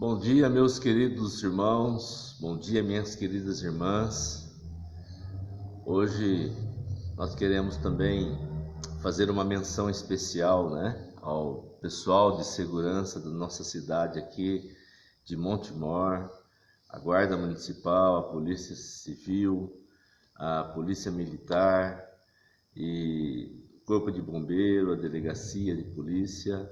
Bom dia, meus queridos irmãos, bom dia, minhas queridas irmãs. Hoje nós queremos também fazer uma menção especial, ao pessoal de segurança da nossa cidade aqui de Montemor, a Guarda Municipal, a Polícia Civil, a Polícia Militar e o Corpo de Bombeiro, a Delegacia de Polícia,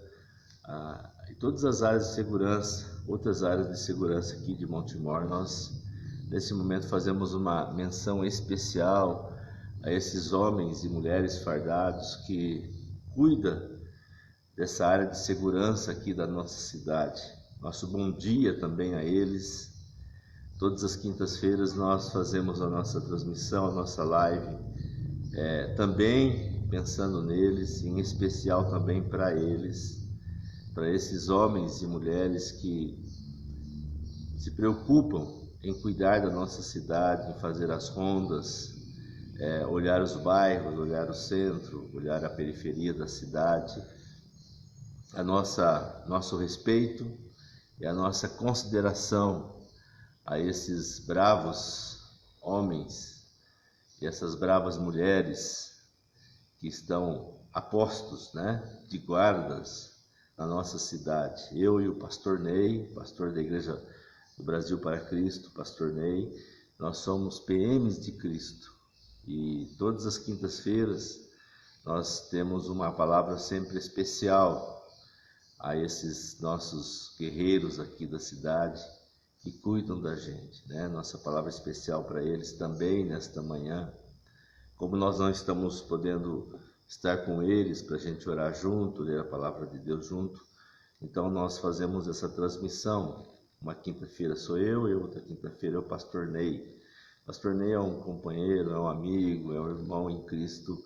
e todas as áreas de segurança, outras áreas de segurança aqui de Montemor. Nós, nesse momento, fazemos uma menção especial a esses homens e mulheres fardados que cuidam dessa área de segurança aqui da nossa cidade. Nosso bom dia também a eles. Todas as quintas-feiras nós fazemos a nossa transmissão, a nossa live, também pensando neles, em especial também para eles, para esses homens e mulheres que se preocupam em cuidar da nossa cidade, em fazer as rondas, olhar os bairros, olhar o centro, olhar a periferia da cidade. Nosso respeito e a nossa consideração a esses bravos homens e essas bravas mulheres que estão a postos, de guardas na nossa cidade. Eu e o pastor Ney, pastor da Igreja do Brasil para Cristo, pastor Ney, nós somos PMs de Cristo e todas as quintas-feiras nós temos uma palavra sempre especial a esses nossos guerreiros aqui da cidade que cuidam da gente, Nossa palavra especial para eles também nesta manhã. Como nós não estamos podendo estar com eles para a gente orar junto, ler a palavra de Deus junto, então nós fazemos essa transmissão. Uma quinta-feira sou eu e outra quinta-feira é o pastor Ney. Pastor Ney é um companheiro, é um amigo, é um irmão em Cristo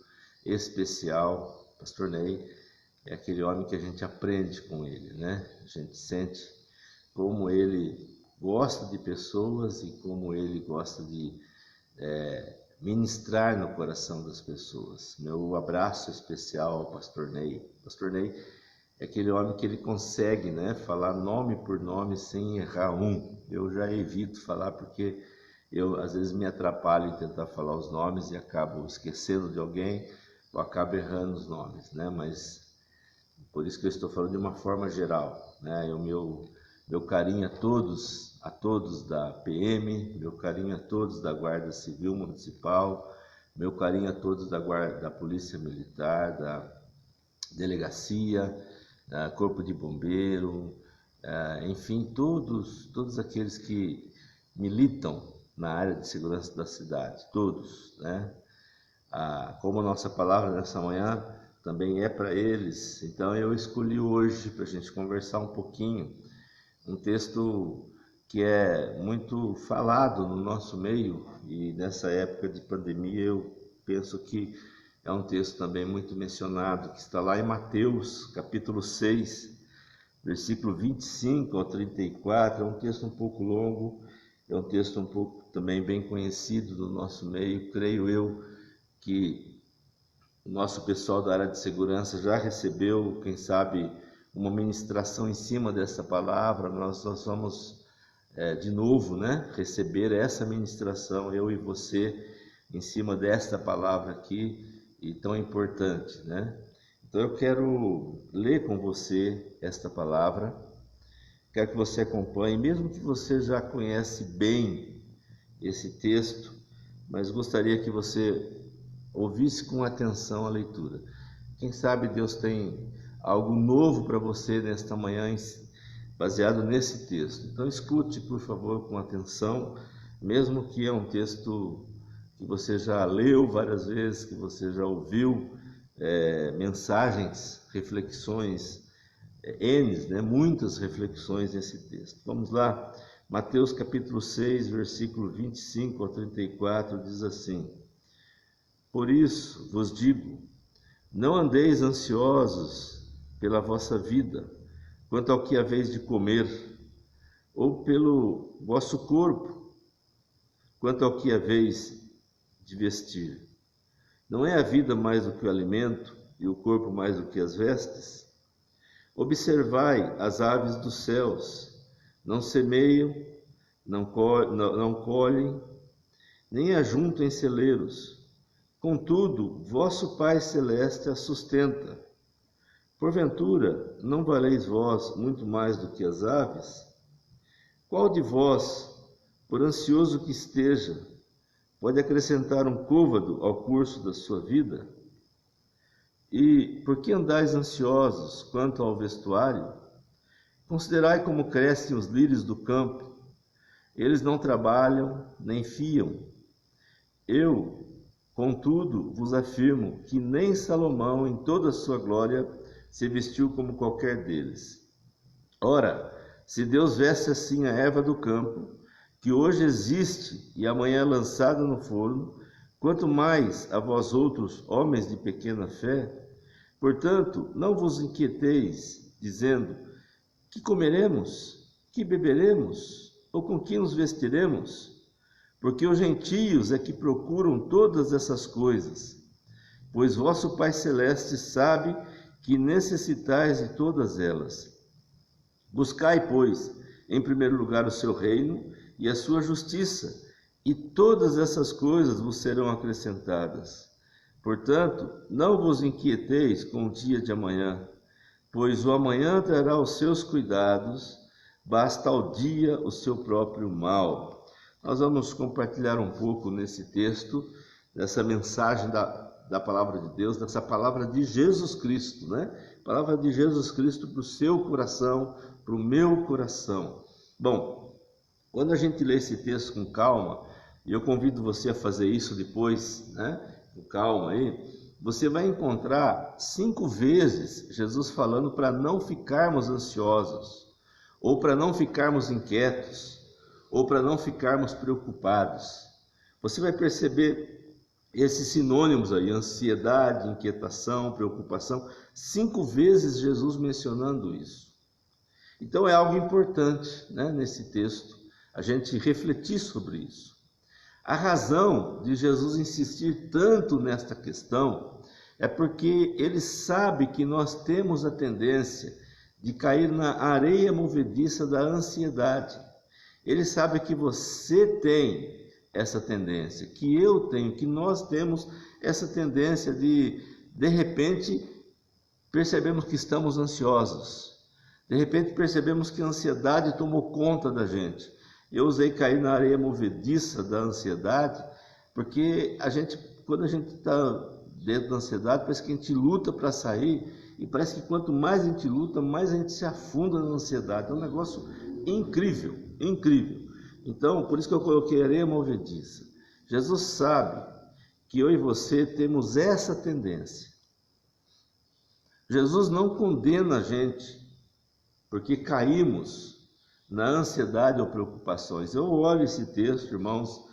especial. Pastor Ney é aquele homem que a gente aprende com ele, A gente sente como ele gosta de pessoas e como ele gosta de ministrar no coração das pessoas. Meu abraço especial ao pastor Ney. Pastor Ney é aquele homem que ele consegue, falar nome por nome sem errar um. Eu já evito falar porque eu às vezes me atrapalho em tentar falar os nomes e acabo esquecendo de alguém ou acabo errando os nomes, Mas por isso que eu estou falando de uma forma geral, O meu carinho a todos da PM, meu carinho a todos da Guarda Civil Municipal, meu carinho a todos da Polícia Militar, da Delegacia, da Corpo de Bombeiro, enfim, todos aqueles que militam na área de segurança da cidade, todos, Como a nossa palavra nessa manhã também é para eles, então eu escolhi hoje para a gente conversar um pouquinho, um texto que é muito falado no nosso meio e nessa época de pandemia eu penso que é um texto também muito mencionado, que está lá em Mateus, capítulo 6, versículo 25 ao 34, é um texto um pouco longo, é um texto um pouco também bem conhecido no nosso meio. Creio eu que o nosso pessoal da área de segurança já recebeu, quem sabe, uma ministração em cima dessa palavra. Nós vamos de novo, receber essa ministração, eu e você, em cima desta palavra aqui, e tão importante, Então eu quero ler com você esta palavra, quero que você acompanhe, mesmo que você já conhece bem esse texto, mas gostaria que você ouvisse com atenção a leitura. Quem sabe Deus tem algo novo para você nesta manhã, baseado nesse texto. Então escute, por favor, com atenção, mesmo que é um texto que você já leu várias vezes, que você já ouviu mensagens, reflexões, muitas reflexões nesse texto. Vamos lá, Mateus capítulo 6, versículo 25 ao 34, diz assim: Por isso vos digo, não andeis ansiosos pela vossa vida, quanto ao que haveis de comer, ou pelo vosso corpo, quanto ao que haveis de vestir. Não é a vida mais do que o alimento, e o corpo mais do que as vestes? Observai as aves dos céus, não semeiam, não colhem, nem ajuntam em celeiros. Contudo, vosso Pai Celeste a sustenta. Porventura, não valeis vós muito mais do que as aves? Qual de vós, por ansioso que esteja, pode acrescentar um côvado ao curso da sua vida? E por que andais ansiosos quanto ao vestuário? Considerai como crescem os lírios do campo. Eles não trabalham, nem fiam. Eu, contudo, vos afirmo que nem Salomão, em toda a sua glória, se vestiu como qualquer deles. Ora, se Deus veste assim a erva do campo, que hoje existe e amanhã é lançada no forno, quanto mais a vós outros, homens de pequena fé. Portanto, não vos inquieteis, dizendo: que comeremos? Que beberemos? Ou com que nos vestiremos? Porque os gentios é que procuram todas essas coisas. Pois vosso Pai Celeste sabe que necessitais de todas elas. Buscai, pois, em primeiro lugar o seu reino e a sua justiça, e todas essas coisas vos serão acrescentadas. Portanto, não vos inquieteis com o dia de amanhã, pois o amanhã trará os seus cuidados, basta ao dia o seu próprio mal. Nós vamos compartilhar um pouco nesse texto, dessa mensagem da palavra de Deus, dessa palavra de Jesus Cristo, né? Palavra de Jesus Cristo para o seu coração, para o meu coração. Bom, quando a gente lê esse texto com calma, e eu convido você a fazer isso depois, né? Com calma aí, você vai encontrar 5 vezes Jesus falando para não ficarmos ansiosos, ou para não ficarmos inquietos, ou para não ficarmos preocupados. Você vai perceber esses sinônimos aí: ansiedade, inquietação, preocupação. 5 vezes Jesus mencionando isso. Então é algo importante, né, nesse texto, a gente refletir sobre isso. A razão de Jesus insistir tanto nesta questão é porque ele sabe que nós temos a tendência de cair na areia movediça da ansiedade. Ele sabe que você tem essa tendência, que eu tenho, que nós temos essa tendência de repente, percebemos que estamos ansiosos. De repente, percebemos que a ansiedade tomou conta da gente. Eu usei cair na areia movediça da ansiedade, porque quando a gente está dentro da ansiedade, parece que a gente luta para sair, e parece que quanto mais a gente luta, mais a gente se afunda na ansiedade. É um negócio incrível, incrível. Então, por isso que eu coloquei areia movediça. Jesus sabe que eu e você temos essa tendência. Jesus não condena a gente porque caímos na ansiedade ou preocupações. Eu olho esse texto, irmãos,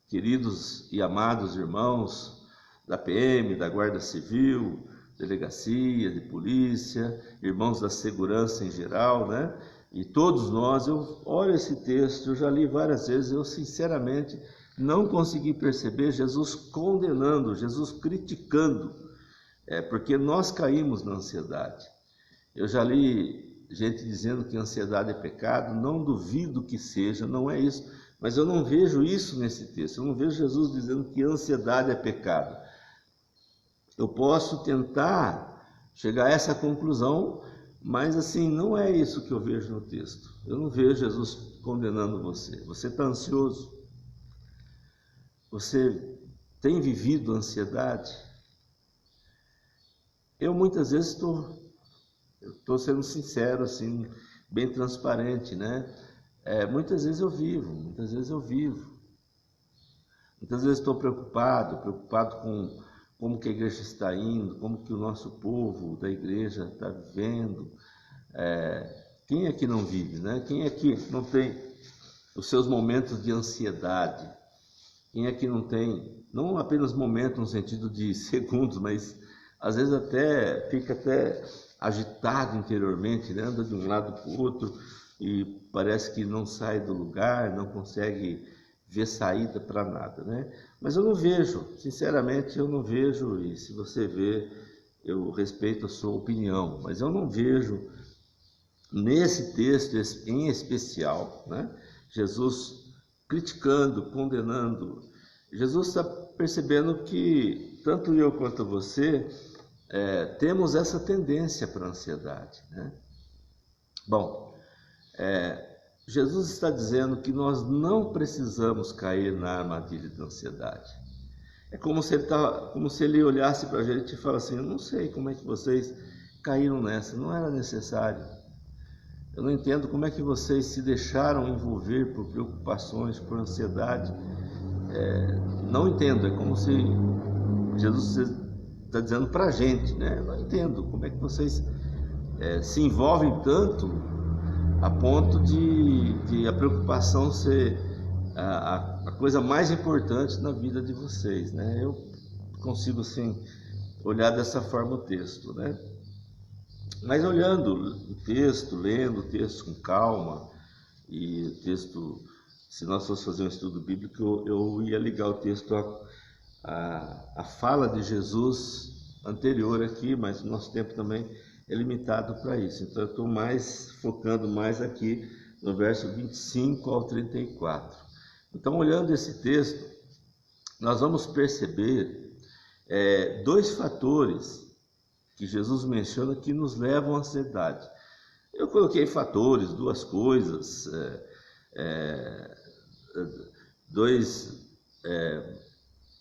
queridos e amados irmãos da PM, da Guarda Civil, delegacia, de polícia, irmãos da segurança em geral, né? E todos nós, eu olho esse texto, eu já li várias vezes, eu sinceramente não consegui perceber Jesus condenando, Jesus criticando, porque nós caímos na ansiedade. Eu já li gente dizendo que ansiedade é pecado, não duvido que seja, não é isso, mas eu não vejo isso nesse texto, eu não vejo Jesus dizendo que ansiedade é pecado. Eu posso tentar chegar a essa conclusão, mas assim, não é isso que eu vejo no texto. Eu não vejo Jesus condenando você. Você está ansioso? Você tem vivido ansiedade? Eu muitas vezes estou sendo sincero, assim, bem transparente, né? Muitas vezes eu vivo. Muitas vezes estou preocupado com como que a igreja está indo, como que o nosso povo da igreja está vivendo. Quem é que não vive, né? Quem é que não tem os seus momentos de ansiedade? Quem é que não tem, não apenas momentos no sentido de segundos, mas às vezes fica agitado interiormente, né? Anda de um lado para o outro e parece que não sai do lugar, não consegue ver saída para nada, né? Mas eu não vejo, sinceramente eu não vejo, e se você vê, eu respeito a sua opinião, mas eu não vejo nesse texto em especial, né, Jesus criticando, condenando, Jesus está percebendo que tanto eu quanto você temos essa tendência para a ansiedade, né? Bom, Jesus está dizendo que nós não precisamos cair na armadilha da ansiedade. É como se ele olhasse para a gente e falasse assim: eu não sei como é que vocês caíram nessa, não era necessário. Eu não entendo como é que vocês se deixaram envolver por preocupações, por ansiedade. Não entendo, é como se Jesus está dizendo para a gente, né? Eu não entendo como é que vocês se envolvem tanto a ponto de a preocupação ser a coisa mais importante na vida de vocês, né? Eu consigo, assim, olhar dessa forma o texto, né? Mas olhando o texto, lendo o texto com calma, e o texto, se nós fosse fazer um estudo bíblico, eu ia ligar o texto à fala de Jesus anterior aqui, mas o nosso tempo também é limitado para isso. Então eu estou focando mais aqui no verso 25 ao 34. Então, olhando esse texto, nós vamos perceber dois fatores que Jesus menciona que nos levam à ansiedade. Eu coloquei fatores, duas coisas, dois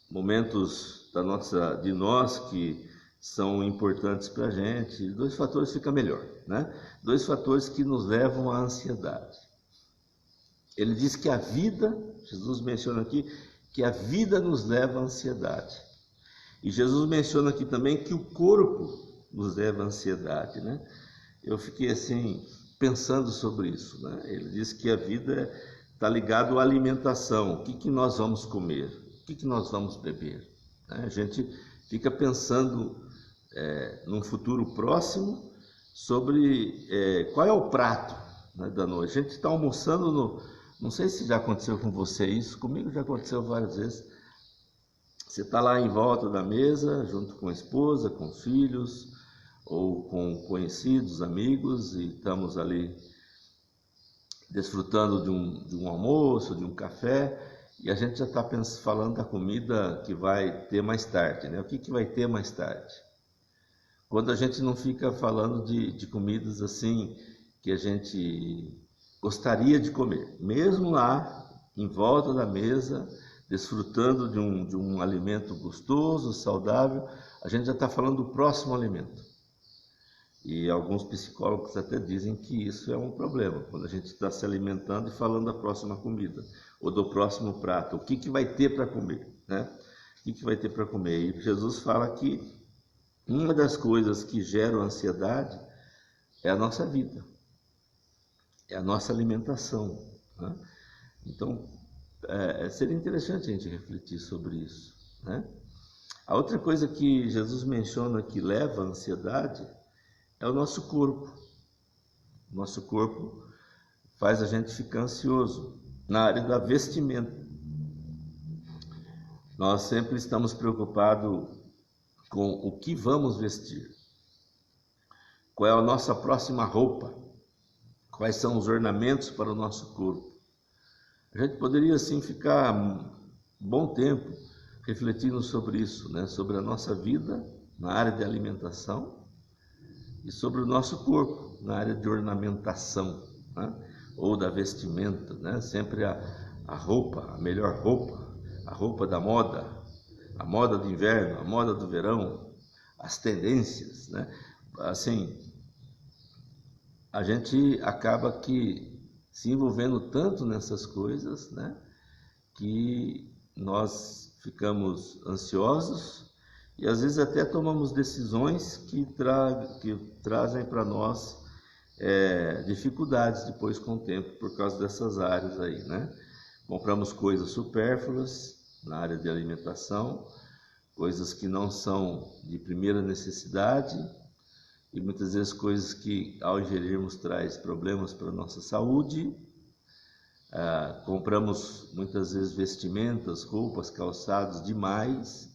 momentos de nós que são importantes para a gente. Dois fatores fica melhor, né? Dois fatores que nos levam à ansiedade. Ele diz que a vida, Jesus menciona aqui, que a vida nos leva à ansiedade. E Jesus menciona aqui também que o corpo nos leva à ansiedade, né? Eu fiquei assim, pensando sobre isso, né? Ele diz que a vida está ligada à alimentação. O que nós vamos comer? O que nós vamos beber? A gente fica pensando num futuro próximo sobre qual é o prato, né, da noite. A gente está almoçando não sei se já aconteceu com você isso, comigo já aconteceu várias vezes. Você está lá em volta da mesa, junto com a esposa, com os filhos, ou com conhecidos, amigos, e estamos ali desfrutando de um almoço, de um café, e a gente já está falando da comida que vai ter mais tarde, né? O que vai ter mais tarde? Quando a gente não fica falando de comidas assim que a gente gostaria de comer, mesmo lá em volta da mesa, desfrutando de um alimento gostoso, saudável, a gente já está falando do próximo alimento. E alguns psicólogos até dizem que isso é um problema, quando a gente está se alimentando e falando da próxima comida, ou do próximo prato, o que vai ter para comer, né? O que vai ter para comer? E Jesus fala que uma das coisas que geram ansiedade é a nossa vida, é a nossa alimentação, né? Então, seria interessante a gente refletir sobre isso, né? A outra coisa que Jesus menciona que leva à ansiedade é o nosso corpo. O nosso corpo faz a gente ficar ansioso. Na área da vestimenta, nós sempre estamos preocupados com o que vamos vestir. Qual é a nossa próxima roupa? Quais são os ornamentos para o nosso corpo? A gente poderia assim ficar um bom tempo refletindo sobre isso, né? Sobre a nossa vida na área de alimentação e sobre o nosso corpo na área de ornamentação, né? Ou da vestimenta, né? Sempre a roupa, a melhor roupa, a roupa da moda, a moda do inverno, a moda do verão, as tendências, né? Assim, a gente acaba que se envolvendo tanto nessas coisas, né, que nós ficamos ansiosos e às vezes até tomamos decisões que trazem para nós dificuldades depois com o tempo por causa dessas áreas aí, né? Compramos coisas supérfluas na área de alimentação, coisas que não são de primeira necessidade e muitas vezes coisas que ao ingerirmos traz problemas para a nossa saúde. Compramos muitas vezes vestimentas, roupas, calçados demais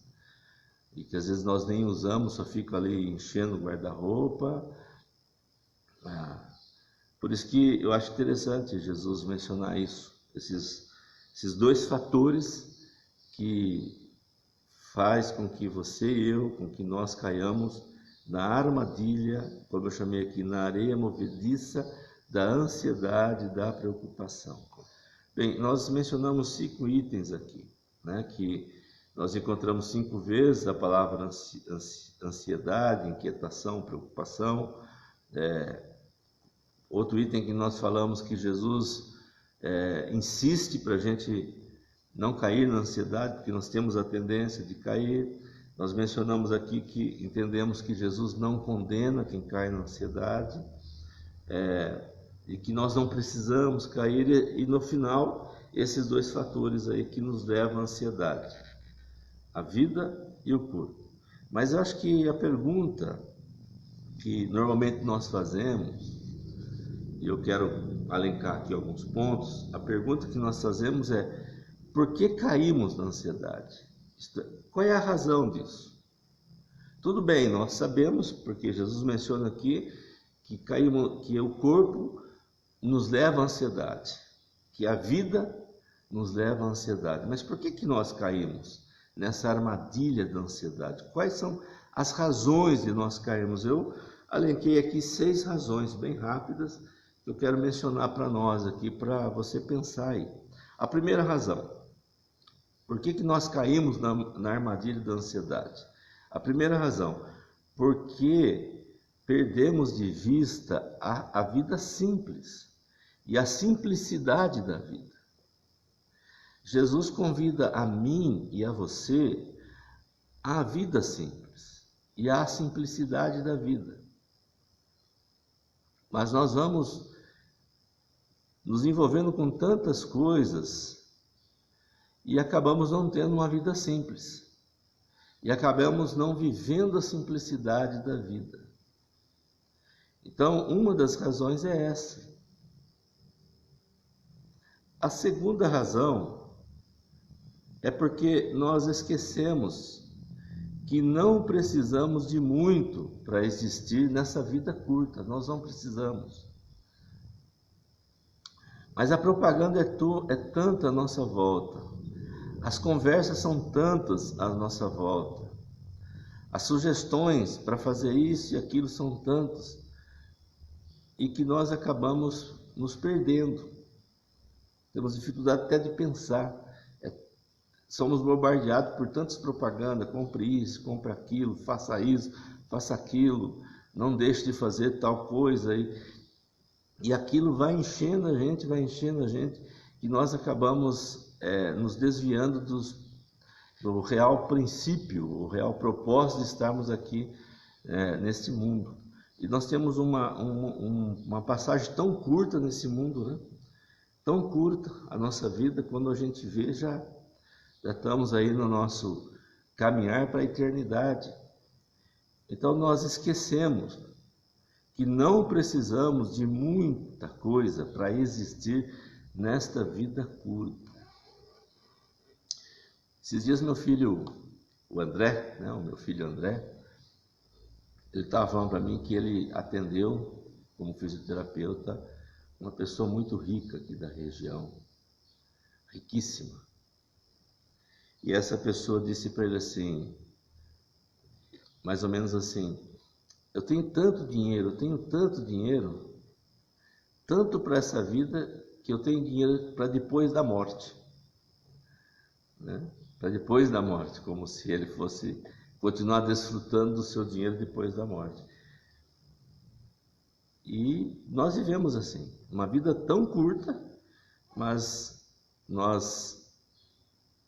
e que às vezes nós nem usamos, só fica ali enchendo o guarda-roupa. Por isso que eu acho interessante Jesus mencionar isso, esses dois fatores que faz com que você e eu, com que nós caiamos na armadilha, como eu chamei aqui, na areia movediça da ansiedade, da preocupação. Bem, nós mencionamos 5 itens aqui, né, que nós encontramos 5 vezes a palavra ansiedade, inquietação, preocupação. Outro item que nós falamos que Jesus insiste para a gente não cair na ansiedade, porque nós temos a tendência de cair. Nós mencionamos aqui que entendemos que Jesus não condena quem cai na ansiedade, e que nós não precisamos cair, e no final, esses 2 fatores aí que nos levam à ansiedade, a vida e o corpo. Mas eu acho que a pergunta que normalmente nós fazemos, e eu quero alencar aqui alguns pontos, a pergunta que nós fazemos é: por que caímos na ansiedade? Qual é a razão disso? Tudo bem, nós sabemos, porque Jesus menciona aqui que o corpo nos leva à ansiedade, que a vida nos leva à ansiedade. Mas por que nós caímos nessa armadilha da ansiedade? Quais são as razões de nós cairmos? Eu alenquei aqui 6 razões bem rápidas que eu quero mencionar para nós aqui, para você pensar aí. A primeira razão, por que nós caímos na armadilha da ansiedade? A primeira razão, porque perdemos de vista a vida simples e a simplicidade da vida. Jesus convida a mim e a você à vida simples e à simplicidade da vida. Mas nós vamos nos envolvendo com tantas coisas e acabamos não tendo uma vida simples. E acabamos não vivendo a simplicidade da vida. Então, uma das razões é essa. A segunda razão é porque nós esquecemos que não precisamos de muito para existir nessa vida curta. Nós não precisamos. Mas a propaganda é tanta à nossa volta. As conversas são tantas à nossa volta. As sugestões para fazer isso e aquilo são tantas, e que nós acabamos nos perdendo. Temos dificuldade até de pensar. Somos bombardeados por tantas propagandas: compre isso, compre aquilo, faça aquilo, não deixe de fazer tal coisa. E aquilo vai enchendo a gente, e nós acabamos nos desviando do real princípio, o real propósito de estarmos aqui neste mundo. E nós temos uma passagem tão curta nesse mundo, né? Tão curta a nossa vida, quando a gente vê, já estamos aí no nosso caminhar para a eternidade. Então nós esquecemos que não precisamos de muita coisa para existir nesta vida curta. Esses dias meu filho, o André, o meu filho André, ele estava falando para mim que ele atendeu, como fisioterapeuta, uma pessoa muito rica aqui da região, riquíssima. E essa pessoa disse para ele assim, mais ou menos assim: eu tenho tanto dinheiro, tanto para essa vida, que eu tenho dinheiro para depois da morte, né? Para depois da morte, como se ele fosse continuar desfrutando do seu dinheiro depois da morte. E nós vivemos assim, uma vida tão curta, mas nós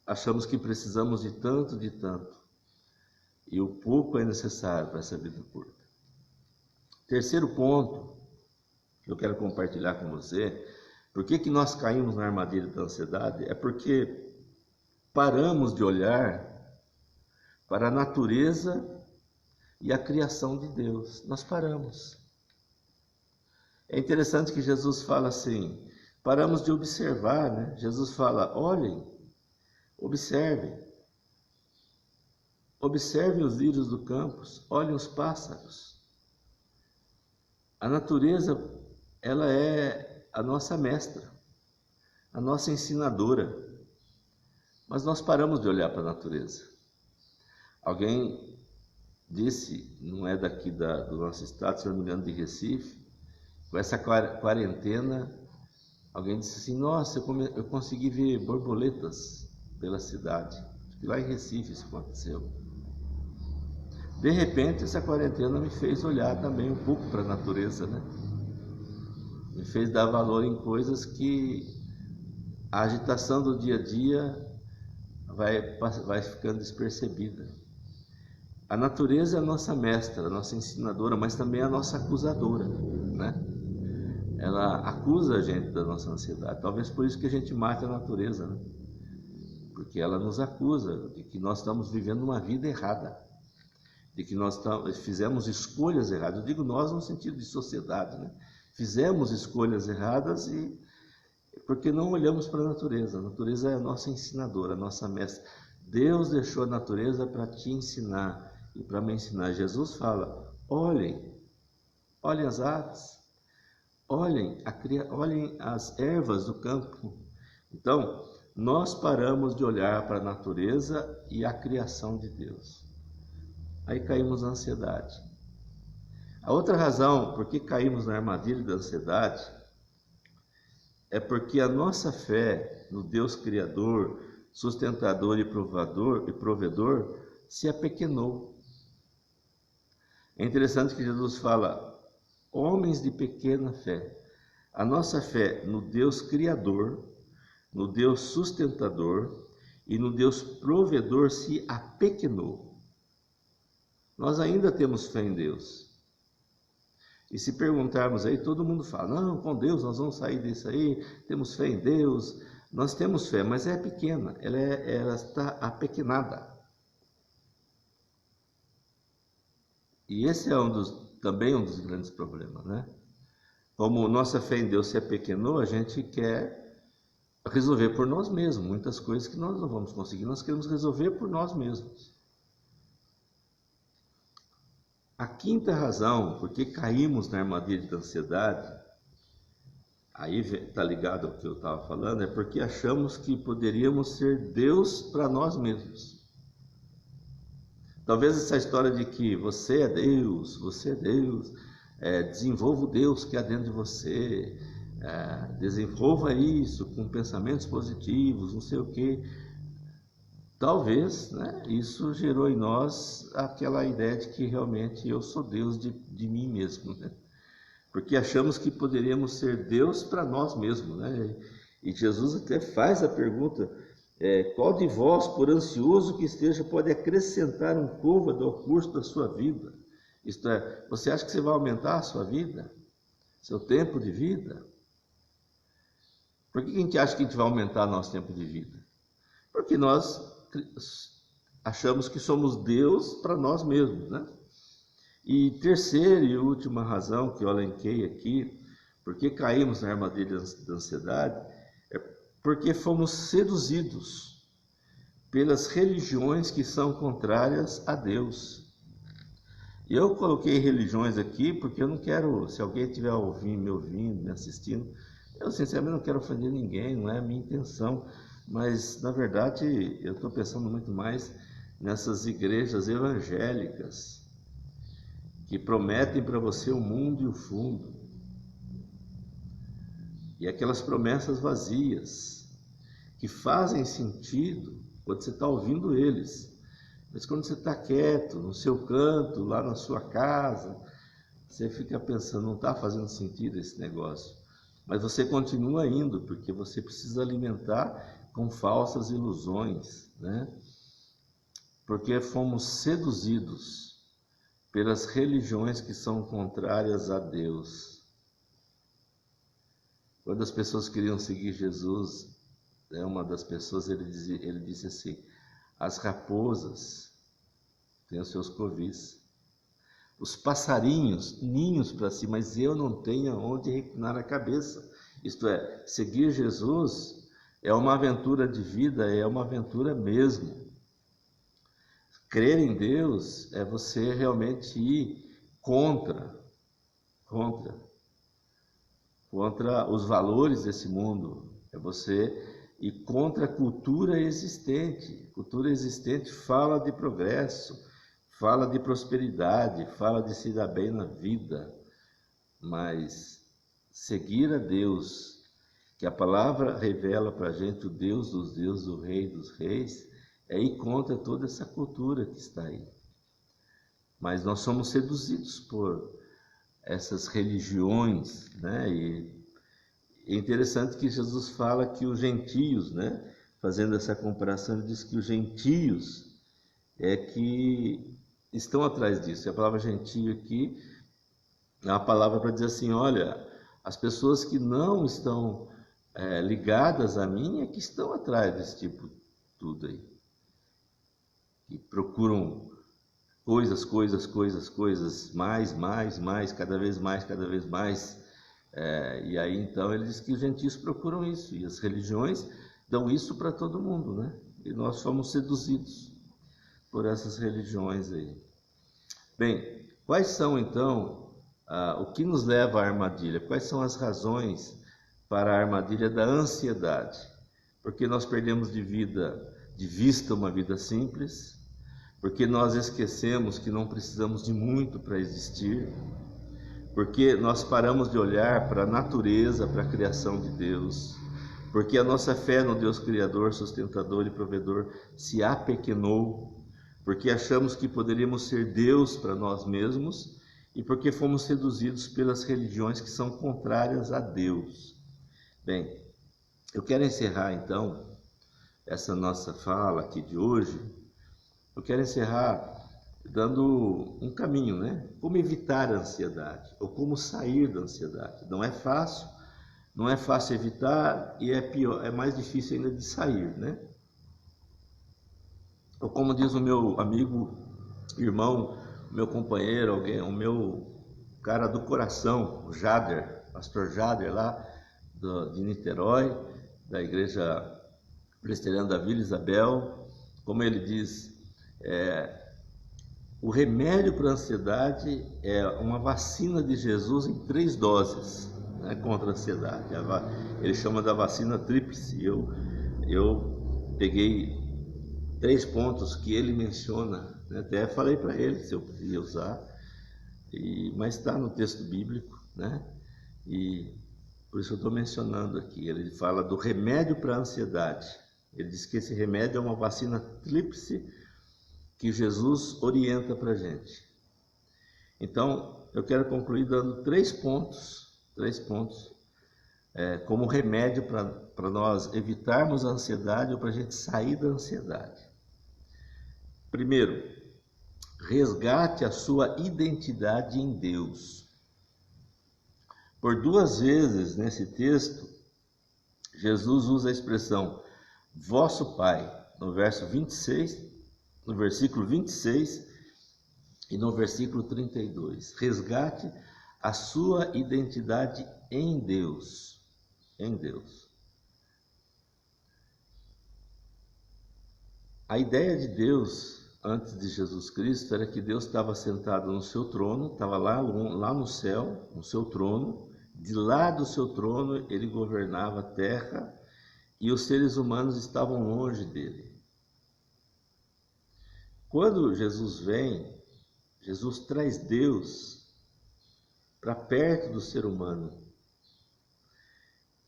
achamos que precisamos de tanto, e o pouco é necessário para essa vida curta. Terceiro ponto que eu quero compartilhar com você: por que nós caímos na armadilha da ansiedade? É porque paramos de olhar para a natureza e a criação de Deus. Nós paramos. É interessante que Jesus fala assim, paramos de observar, né? Jesus fala: olhem, observem os lírios do campo, olhem os pássaros. A natureza ela é a nossa mestra, a nossa ensinadora. Mas nós paramos de olhar para a natureza. Alguém disse, não é daqui do nosso estado, se não me engano, de Recife, com essa quarentena, alguém disse assim, nossa, eu consegui ver borboletas pela cidade. E lá em Recife isso aconteceu. De repente, essa quarentena me fez olhar também um pouco para a natureza, né? Me fez dar valor em coisas que a agitação do dia a dia vai ficando despercebida. A natureza é a nossa mestra, a nossa ensinadora, mas também a nossa acusadora, né? Ela acusa a gente da nossa ansiedade. Talvez por isso que a gente mate a natureza, né? Porque ela nos acusa de que nós estamos vivendo uma vida errada, de que nós fizemos escolhas erradas. Eu digo nós no sentido de sociedade, né? Fizemos escolhas erradas e porque não olhamos para a natureza. A natureza é a nossa ensinadora, a nossa mestra. Deus deixou a natureza para te ensinar e para me ensinar. Jesus fala, olhem as aves, olhem as ervas do campo. Então, nós paramos de olhar para a natureza e a criação de Deus. Aí caímos na ansiedade. A outra razão por que caímos na armadilha da ansiedade é porque a nossa fé no Deus Criador, sustentador e provedor se apequenou. É interessante que Jesus fala, homens de pequena fé. A nossa fé no Deus Criador, no Deus sustentador e no Deus provedor se apequenou. Nós ainda temos fé em Deus. E se perguntarmos aí, todo mundo fala, não, com Deus nós vamos sair disso aí, temos fé em Deus. Nós temos fé, mas é pequena, ela está apequenada. E esse é também um dos grandes problemas, né? Como nossa fé em Deus se apequenou, a gente quer resolver por nós mesmos. Muitas coisas que nós não vamos conseguir, nós queremos resolver por nós mesmos. A quinta razão por que caímos na armadilha da ansiedade, aí está ligado ao que eu estava falando, é porque achamos que poderíamos ser Deus para nós mesmos. Talvez essa história de que você é Deus, desenvolva o Deus que há dentro de você, desenvolva isso com pensamentos positivos, não sei o quê. Talvez, né, isso gerou em nós aquela ideia de que realmente eu sou Deus de mim mesmo, né? Porque achamos que poderíamos ser Deus para nós mesmos, né? E Jesus até faz a pergunta, qual de vós, por ansioso que esteja, pode acrescentar um côvado ao curso da sua vida? Isto é, você acha que você vai aumentar a sua vida? Seu tempo de vida? Por que a gente acha que a gente vai aumentar nosso tempo de vida? Porque nós achamos que somos Deus para nós mesmos, né? E terceira e última razão que eu elenquei aqui, porque caímos na armadilha da ansiedade, é porque fomos seduzidos pelas religiões que são contrárias a Deus. E eu coloquei religiões aqui porque eu não quero, se alguém estiver me ouvindo, me assistindo, eu sinceramente não quero ofender ninguém, não é a minha intenção. Mas, na verdade, eu estou pensando muito mais nessas igrejas evangélicas que prometem para você o mundo e o fundo. E aquelas promessas vazias, que fazem sentido quando você está ouvindo eles. Mas quando você está quieto, no seu canto, lá na sua casa, você fica pensando, não está fazendo sentido esse negócio. Mas você continua indo, porque você precisa alimentar com falsas ilusões, né? Porque fomos seduzidos pelas religiões que são contrárias a Deus. Quando as pessoas queriam seguir Jesus, uma das pessoas, ele disse assim, as raposas têm os seus covis, os passarinhos, ninhos para si, mas eu não tenho onde reclinar a cabeça. Isto é, seguir Jesus é uma aventura de vida, é uma aventura mesmo. Crer em Deus é você realmente ir contra. contra os valores desse mundo, é você ir contra a cultura existente. A cultura existente fala de progresso, fala de prosperidade, fala de se dar bem na vida, mas seguir a Deus, que a palavra revela para a gente, o Deus dos deuses, o Rei dos reis, é ir contra toda essa cultura que está aí. Mas nós somos seduzidos por essas religiões, né? E é interessante que Jesus fala que os gentios, né? Fazendo essa comparação, ele diz que os gentios é que estão atrás disso. E a palavra gentio aqui é uma palavra para dizer assim, olha, as pessoas que não estão ligadas a mim é que estão atrás desse tipo de tudo aí. Que procuram coisas, mais, cada vez mais. E aí então ele diz que os gentios procuram isso, e as religiões dão isso para todo mundo, né? E nós somos seduzidos por essas religiões aí. Bem, quais são então, o que nos leva à armadilha? Quais são as razões para a armadilha da ansiedade? Porque nós perdemos de vista uma vida simples, porque nós esquecemos que não precisamos de muito para existir, porque nós paramos de olhar para a natureza, para a criação de Deus, porque a nossa fé no Deus Criador, sustentador e provedor se apequenou, porque achamos que poderíamos ser Deus para nós mesmos e porque fomos seduzidos pelas religiões que são contrárias a Deus. Bem, eu quero encerrar então essa nossa fala aqui de hoje. Eu quero encerrar dando um caminho, né? Como evitar a ansiedade, ou como sair da ansiedade. Não é fácil evitar e é pior, é mais difícil ainda de sair, né? Ou como diz o meu amigo, irmão, meu companheiro, o meu cara do coração, o Jader, pastor Jader lá de Niterói, da igreja presbiteriana da Vila Isabel, como ele diz, o remédio para a ansiedade é uma vacina de Jesus em 3 doses, né, contra a ansiedade. Ele chama da vacina tríplice. Eu peguei 3 pontos que ele menciona, né, até falei para ele se eu podia usar, mas está no texto bíblico, né, e por isso eu estou mencionando aqui. Ele fala do remédio para a ansiedade. Ele diz que esse remédio é uma vacina tríplice que Jesus orienta para a gente. Então, eu quero concluir dando 3 pontos como remédio para nós evitarmos a ansiedade ou para a gente sair da ansiedade. Primeiro, resgate a sua identidade em Deus. Por 2 vezes nesse texto, Jesus usa a expressão vosso Pai, no versículo 26 e no versículo 32. Resgate a sua identidade em Deus. Em Deus. A ideia de Deus, antes de Jesus Cristo, era que Deus estava sentado no seu trono, estava lá no céu, no seu trono. De lá do seu trono, ele governava a terra e os seres humanos estavam longe dele. Quando Jesus vem, Jesus traz Deus para perto do ser humano.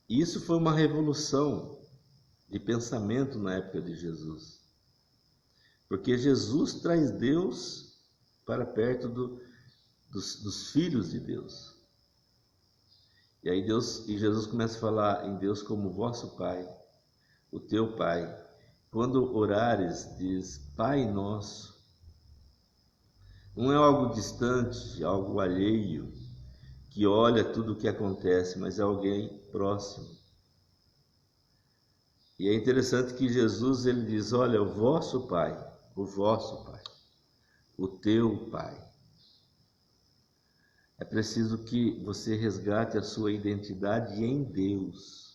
E isso foi uma revolução de pensamento na época de Jesus. Porque Jesus traz Deus para perto dos filhos de Deus. E aí Jesus começa a falar em Deus como vosso Pai, o teu Pai. Quando orares, diz Pai Nosso. Não é algo distante, algo alheio, que olha tudo o que acontece, mas é alguém próximo. E é interessante que Jesus ele diz, olha, o vosso Pai, o teu Pai. É preciso que você resgate a sua identidade em Deus.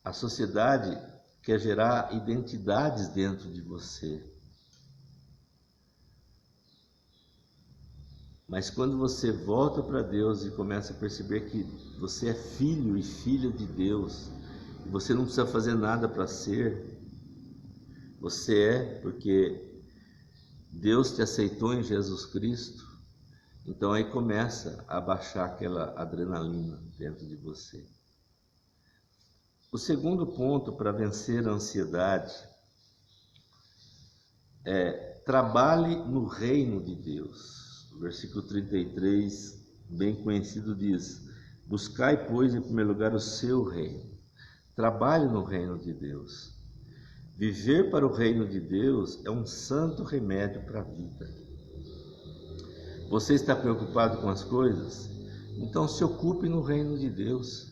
A sociedade quer gerar identidades dentro de você. Mas quando você volta para Deus e começa a perceber que você é filho e filha de Deus, e você não precisa fazer nada para ser, você é porque Deus te aceitou em Jesus Cristo. Então aí começa a baixar aquela adrenalina dentro de você. O segundo ponto para vencer a ansiedade é: trabalhe no reino de Deus. O versículo 33, bem conhecido, diz: buscai, pois, em primeiro lugar o seu reino. Trabalhe no reino de Deus. Viver para o reino de Deus é um santo remédio para a vida. Você está preocupado com as coisas? Então se ocupe no reino de Deus.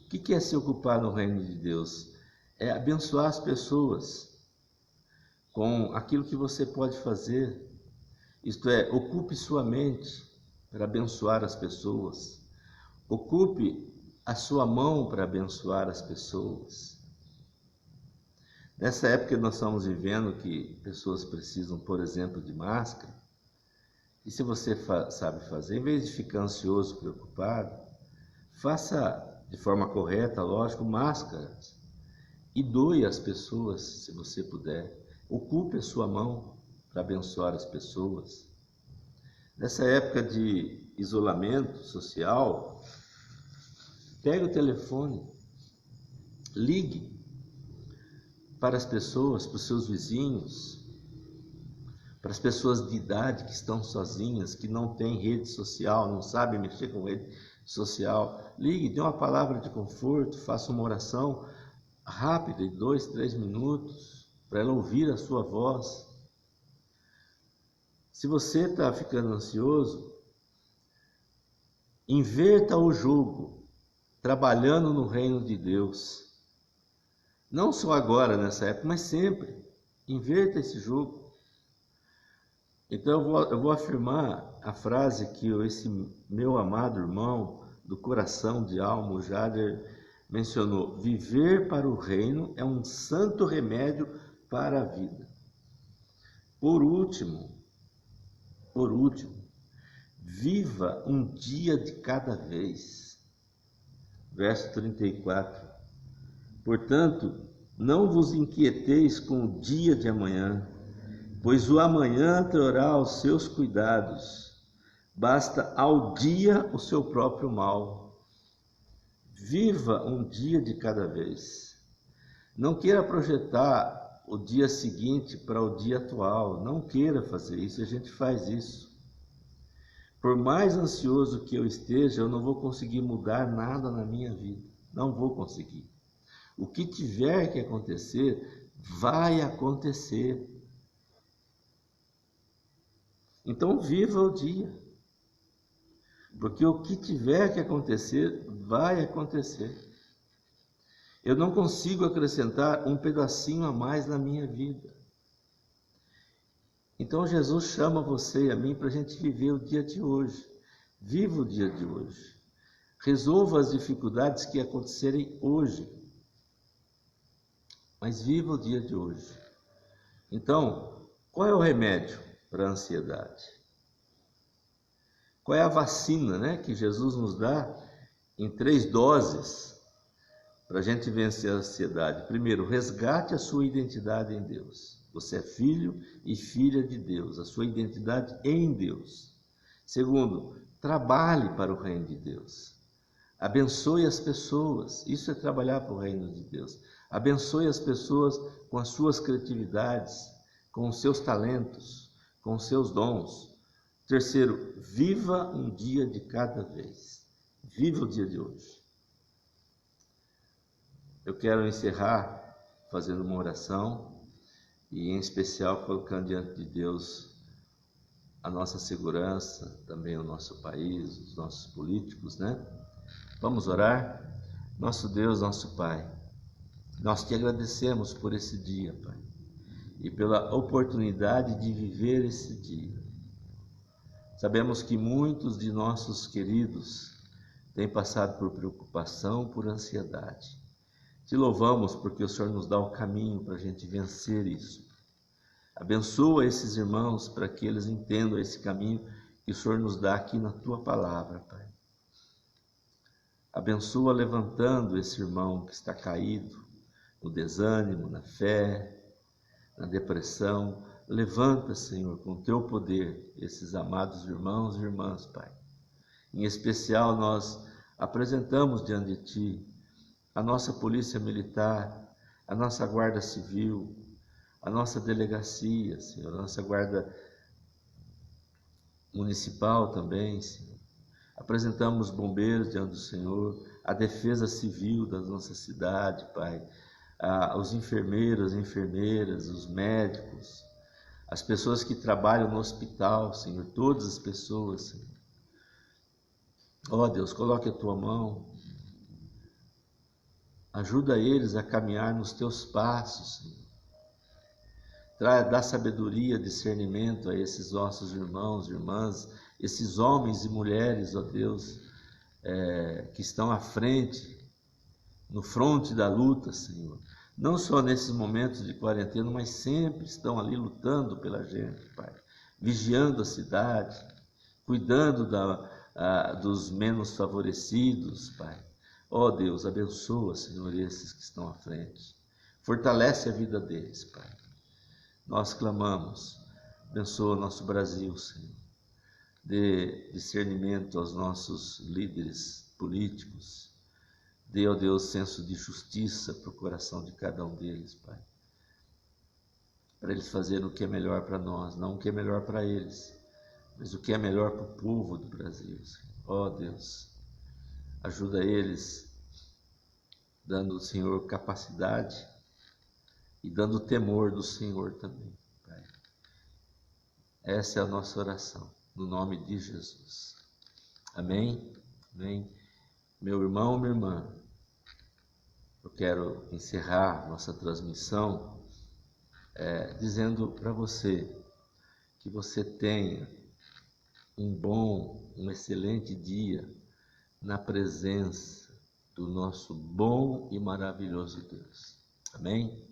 O que é se ocupar no reino de Deus? É abençoar as pessoas com aquilo que você pode fazer. Isto é, ocupe sua mente para abençoar as pessoas. Ocupe a sua mão para abençoar as pessoas. Nessa época que nós estamos vivendo, que pessoas precisam, por exemplo, de máscara, e se você sabe fazer, em vez de ficar ansioso, preocupado, faça de forma correta, lógico, máscaras, e doe às pessoas, se você puder. Ocupe a sua mão para abençoar as pessoas. Nessa época de isolamento social, pegue o telefone, ligue para as pessoas, para os seus vizinhos, para as pessoas de idade que estão sozinhas, que não têm rede social, não sabem mexer com rede social. Ligue, dê uma palavra de conforto, faça uma oração rápida, de 2, 3 minutos, para ela ouvir a sua voz. Se você está ficando ansioso, inverta o jogo, trabalhando no reino de Deus. Não só agora, nessa época, mas sempre. Inverta esse jogo. Então eu vou afirmar a frase que esse meu amado irmão do coração de alma, o Jader, mencionou: viver para o reino é um santo remédio para a vida. Por último, viva um dia de cada vez. Verso 34. Portanto, não vos inquieteis com o dia de amanhã, pois o amanhã trará os seus cuidados. Basta ao dia o seu próprio mal. Viva um dia de cada vez. Não queira projetar o dia seguinte para o dia atual. Não queira fazer isso, a gente faz isso. Por mais ansioso que eu esteja, eu não vou conseguir mudar nada na minha vida. Não vou conseguir. O que tiver que acontecer, vai acontecer. Então viva o dia. Porque o que tiver que acontecer, vai acontecer. Eu não consigo acrescentar um pedacinho a mais na minha vida. Então Jesus chama você e a mim para a gente viver o dia de hoje. Viva o dia de hoje. Resolva as dificuldades que acontecerem hoje. Mas viva o dia de hoje. Então, qual é o remédio para a ansiedade? Qual é a vacina, que Jesus nos dá em 3 doses para a gente vencer a ansiedade? Primeiro, resgate a sua identidade em Deus. Você é filho e filha de Deus, a sua identidade em Deus. Segundo, trabalhe para o reino de Deus. Abençoe as pessoas, isso é trabalhar para o reino de Deus. Abençoe as pessoas com as suas criatividades, com os seus talentos, com os seus dons. Terceiro, viva um dia de cada vez. Viva o dia de hoje. Eu quero encerrar fazendo uma oração e, em especial, colocando diante de Deus a nossa segurança, também o nosso país, os nossos políticos, Vamos orar? Nosso Deus, nosso Pai, nós te agradecemos por esse dia, Pai, e pela oportunidade de viver esse dia. Sabemos que muitos de nossos queridos têm passado por preocupação, por ansiedade. Te louvamos porque o Senhor nos dá o caminho para a gente vencer isso. Abençoa esses irmãos para que eles entendam esse caminho que o Senhor nos dá aqui na Tua palavra, Pai. Abençoa levantando esse irmão que está caído no desânimo, na fé, na depressão. Levanta, Senhor, com Teu poder, esses amados irmãos e irmãs, Pai. Em especial, nós apresentamos diante de Ti a nossa polícia militar, a nossa guarda civil, a nossa delegacia, Senhor, a nossa guarda municipal também, Senhor. Apresentamos os bombeiros diante do Senhor, a defesa civil da nossa cidade, Pai, os enfermeiros, enfermeiras, os médicos, as pessoas que trabalham no hospital, Senhor, todas as pessoas, Senhor. Ó Deus, coloque a Tua mão, ajuda eles a caminhar nos Teus passos, Senhor. Dá sabedoria, discernimento a esses nossos irmãos e irmãs, esses homens e mulheres, ó Deus, que estão à frente, no fronte da luta, Senhor. Não só nesses momentos de quarentena, mas sempre estão ali lutando pela gente, Pai. Vigiando a cidade, cuidando dos menos favorecidos, Pai. Ó Deus, abençoa, Senhor, esses que estão à frente. Fortalece a vida deles, Pai. Nós clamamos, abençoa o nosso Brasil, Senhor. Dê discernimento aos nossos líderes políticos. Dê, ó Deus, senso de justiça para o coração de cada um deles, Pai. Para eles fazerem o que é melhor para nós, não o que é melhor para eles, mas o que é melhor para o povo do Brasil, Senhor. Ó Deus, ajuda eles, dando, Senhor, capacidade e dando o temor do Senhor também, Pai. Essa é a nossa oração, no nome de Jesus. Amém? Amém. Meu irmão, minha irmã, eu quero encerrar nossa transmissão dizendo para você que você tenha um excelente dia na presença do nosso bom e maravilhoso Deus. Amém?